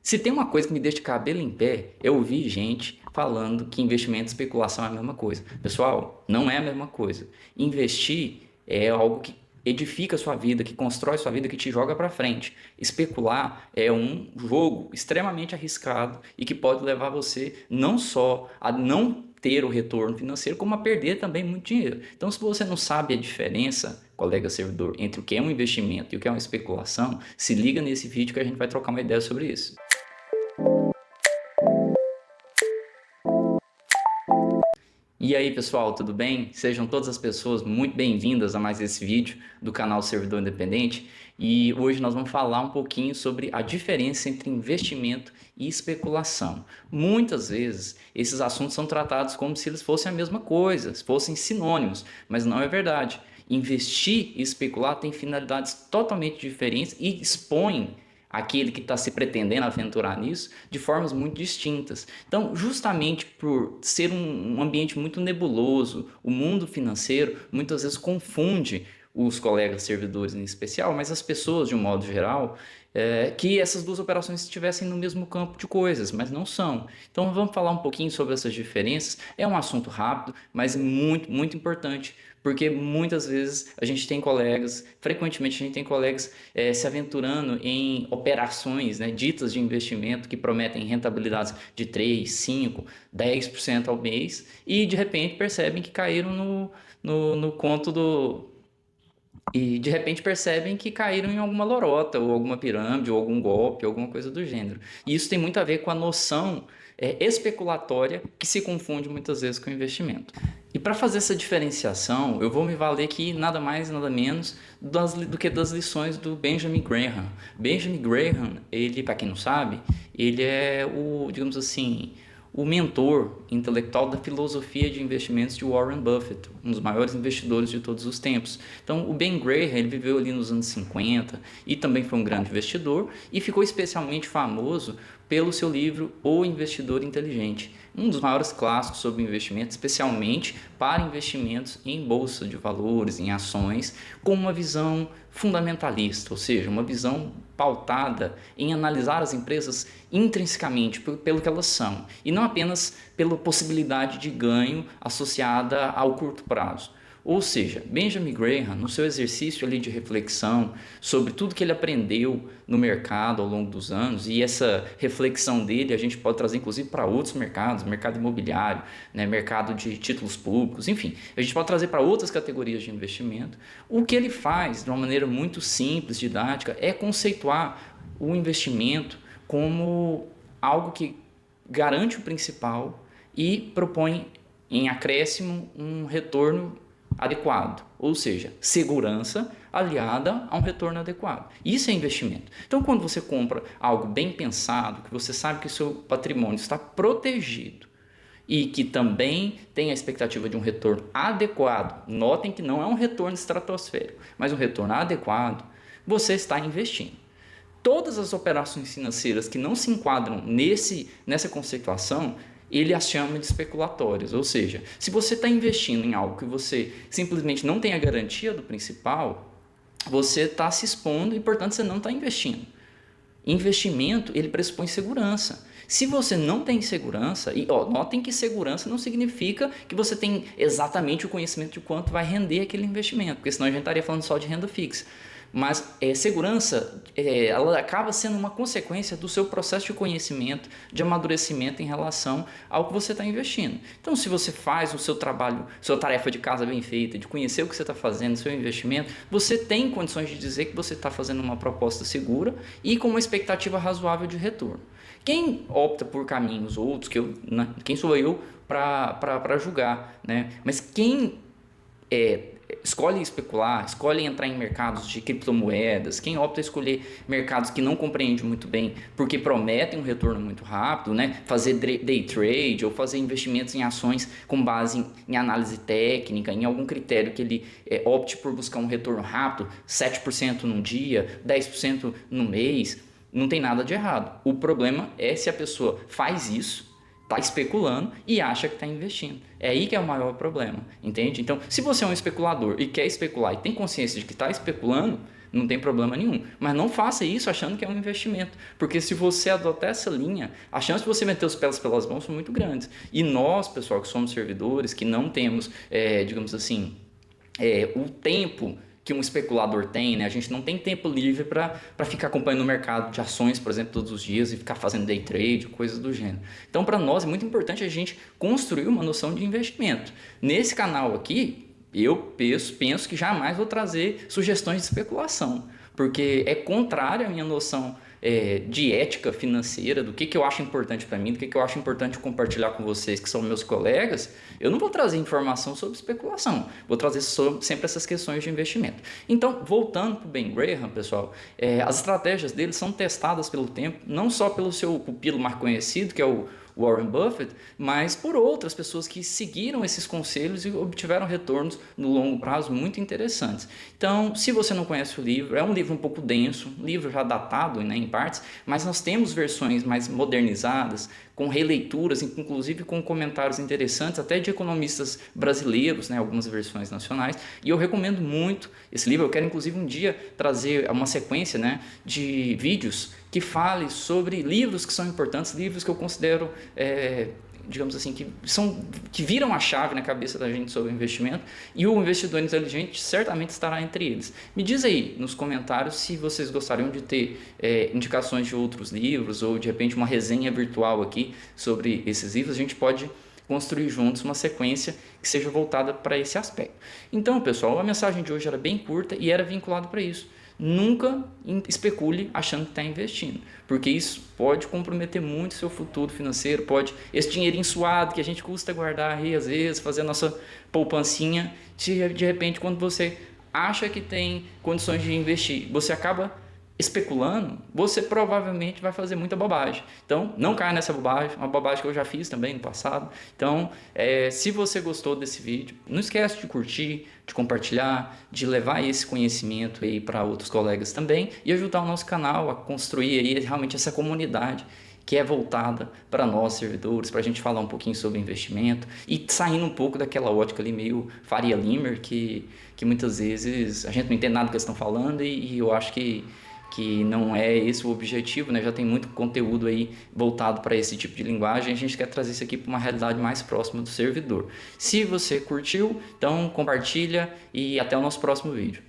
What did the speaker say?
Se tem uma coisa que me deixa de cabelo em pé, é ouvir gente falando que investimento e especulação é a mesma coisa. Pessoal, não é a mesma coisa. Investir é algo que edifica a sua vida, que constrói a sua vida, que te joga para frente. Especular é um jogo extremamente arriscado e que pode levar você não só a não ter o retorno financeiro, como a perder também muito dinheiro. Então, se você não sabe a diferença, colega servidor, entre o que é um investimento e o que é uma especulação, se liga nesse vídeo que a gente vai trocar uma ideia sobre isso. E aí pessoal, tudo bem? Sejam todas as pessoas muito bem-vindas a mais esse vídeo do canal Servidor Independente. E hoje nós vamos falar um pouquinho sobre a diferença entre investimento e especulação. Muitas vezes esses assuntos são tratados como se eles fossem a mesma coisa, se fossem sinônimos, mas não é verdade. Investir e especular têm finalidades totalmente diferentes e expõem aquele que está se pretendendo aventurar nisso de formas muito distintas. Então, justamente por ser um ambiente muito nebuloso, o mundo financeiro muitas vezes confunde os colegas servidores em especial, mas as pessoas de um modo geral, que essas duas operações estivessem no mesmo campo de coisas, mas não são. Então vamos falar um pouquinho sobre essas diferenças. É um assunto rápido, mas muito, muito importante, porque muitas vezes a gente tem colegas, frequentemente a gente tem colegas se aventurando em operações, né, ditas de investimento que prometem rentabilidades de 3, 5, 10% ao mês e de repente percebem que caíram no conto do... E de repente percebem que caíram em alguma lorota, ou alguma pirâmide, ou algum golpe, alguma coisa do gênero. E isso tem muito a ver com a noção especulatória que se confunde muitas vezes com o investimento. E para fazer essa diferenciação, eu vou me valer aqui nada mais nada menos do que das lições do Benjamin Graham. Benjamin Graham, ele, para quem não sabe, ele é o, digamos assim, o mentor intelectual da filosofia de investimentos de Warren Buffett, um dos maiores investidores de todos os tempos. Então, o Ben Graham, ele viveu ali nos anos 50 e também foi um grande investidor e ficou especialmente famoso pelo seu livro O Investidor Inteligente, um dos maiores clássicos sobre investimento, especialmente para investimentos em bolsa de valores, em ações, com uma visão fundamentalista, ou seja, uma visão pautada em analisar as empresas intrinsecamente pelo que elas são e não apenas pela possibilidade de ganho associada ao curto prazo. Ou seja, Benjamin Graham, no seu exercício ali de reflexão sobre tudo que ele aprendeu no mercado ao longo dos anos, e essa reflexão dele a gente pode trazer inclusive para outros mercados, mercado imobiliário, né, mercado de títulos públicos, enfim, a gente pode trazer para outras categorias de investimento. O que ele faz de uma maneira muito simples, didática, é conceituar o investimento como algo que garante o principal e propõe em acréscimo um retorno adequado, ou seja, segurança aliada a um retorno adequado. Isso é investimento. Então, quando você compra algo bem pensado, que você sabe que o seu patrimônio está protegido e que também tem a expectativa de um retorno adequado, notem que não é um retorno estratosférico, mas um retorno adequado, você está investindo. Todas as operações financeiras que não se enquadram nessa conceituação, ele as chama de especulatórias, ou seja, se você está investindo em algo que você simplesmente não tem a garantia do principal, você está se expondo e, portanto, você não está investindo. Investimento, ele pressupõe segurança. Se você não tem segurança, e notem que segurança não significa que você tem exatamente o conhecimento de quanto vai render aquele investimento, porque senão a gente estaria falando só de renda fixa. Mas segurança, ela acaba sendo uma consequência do seu processo de conhecimento, de amadurecimento em relação ao que você está investindo. Então, se você faz o seu trabalho, sua tarefa de casa bem feita, de conhecer o que você está fazendo, seu investimento, você tem condições de dizer que você está fazendo uma proposta segura e com uma expectativa razoável de retorno. Quem opta por caminhos outros, quem sou eu para julgar, né? Mas quem escolhe especular, escolhe entrar em mercados de criptomoedas, quem opta escolher mercados que não compreende muito bem porque prometem um retorno muito rápido, né? Fazer day trade ou fazer investimentos em ações com base em análise técnica, em algum critério que ele opte por buscar um retorno rápido, 7% num dia, 10% no mês, não tem nada de errado. O problema é se a pessoa faz isso, está especulando e acha que está investindo. É aí que é o maior problema, entende? Então, se você é um especulador e quer especular e tem consciência de que está especulando, não tem problema nenhum. Mas não faça isso achando que é um investimento, porque se você adotar essa linha, a chance de você meter os pés pelas mãos são muito grandes. E nós, pessoal, que somos servidores, que não temos, digamos assim, o tempo que um especulador tem, né? A gente não tem tempo livre para ficar acompanhando o mercado de ações, por exemplo, todos os dias e ficar fazendo day trade, coisas do gênero. Então, para nós é muito importante a gente construir uma noção de investimento. Nesse canal aqui, eu penso que jamais vou trazer sugestões de especulação, porque é contrário à minha noção de ética financeira, do que eu acho importante para mim, do que eu acho importante compartilhar com vocês, que são meus colegas. Eu não vou trazer informação sobre especulação, vou trazer sempre essas questões de investimento. Então, voltando para o Ben Graham, pessoal, as estratégias dele são testadas pelo tempo, não só pelo seu pupilo mais conhecido, que é o Warren Buffett, mas por outras pessoas que seguiram esses conselhos e obtiveram retornos no longo prazo muito interessantes. Então, se você não conhece o livro, é um livro um pouco denso, um livro já datado, né, em partes, mas nós temos versões mais modernizadas, com releituras, inclusive com comentários interessantes, até de economistas brasileiros, né, algumas versões nacionais, e eu recomendo muito esse livro. Eu quero inclusive um dia trazer uma sequência, né, de vídeos que fale sobre livros que são importantes, livros que eu considero, digamos assim, que viram a chave na cabeça da gente sobre investimento, e o Investidor Inteligente certamente estará entre eles. Me diz aí nos comentários se vocês gostariam de ter indicações de outros livros, ou de repente uma resenha virtual aqui sobre esses livros. A gente pode construir juntos uma sequência que seja voltada para esse aspecto. Então, pessoal, a mensagem de hoje era bem curta e era vinculada para isso. Nunca especule achando que está investindo, porque isso pode comprometer muito o seu futuro financeiro, esse dinheirinho suado que a gente custa guardar aí, às vezes, fazer a nossa poupancinha, de repente, quando você acha que tem condições de investir, você acaba especulando, você provavelmente vai fazer muita bobagem. Então, não caia nessa bobagem, uma bobagem que eu já fiz também no passado. Então, se você gostou desse vídeo, não esquece de curtir, de compartilhar, de levar esse conhecimento aí para outros colegas também e ajudar o nosso canal a construir aí realmente essa comunidade que é voltada para nós servidores, para a gente falar um pouquinho sobre investimento e saindo um pouco daquela ótica ali meio Faria Limer, que muitas vezes a gente não entende nada do que eles estão falando e eu acho que não é esse o objetivo, né? Já tem muito conteúdo aí voltado para esse tipo de linguagem, a gente quer trazer isso aqui para uma realidade mais próxima do servidor. Se você curtiu, então compartilha e até o nosso próximo vídeo.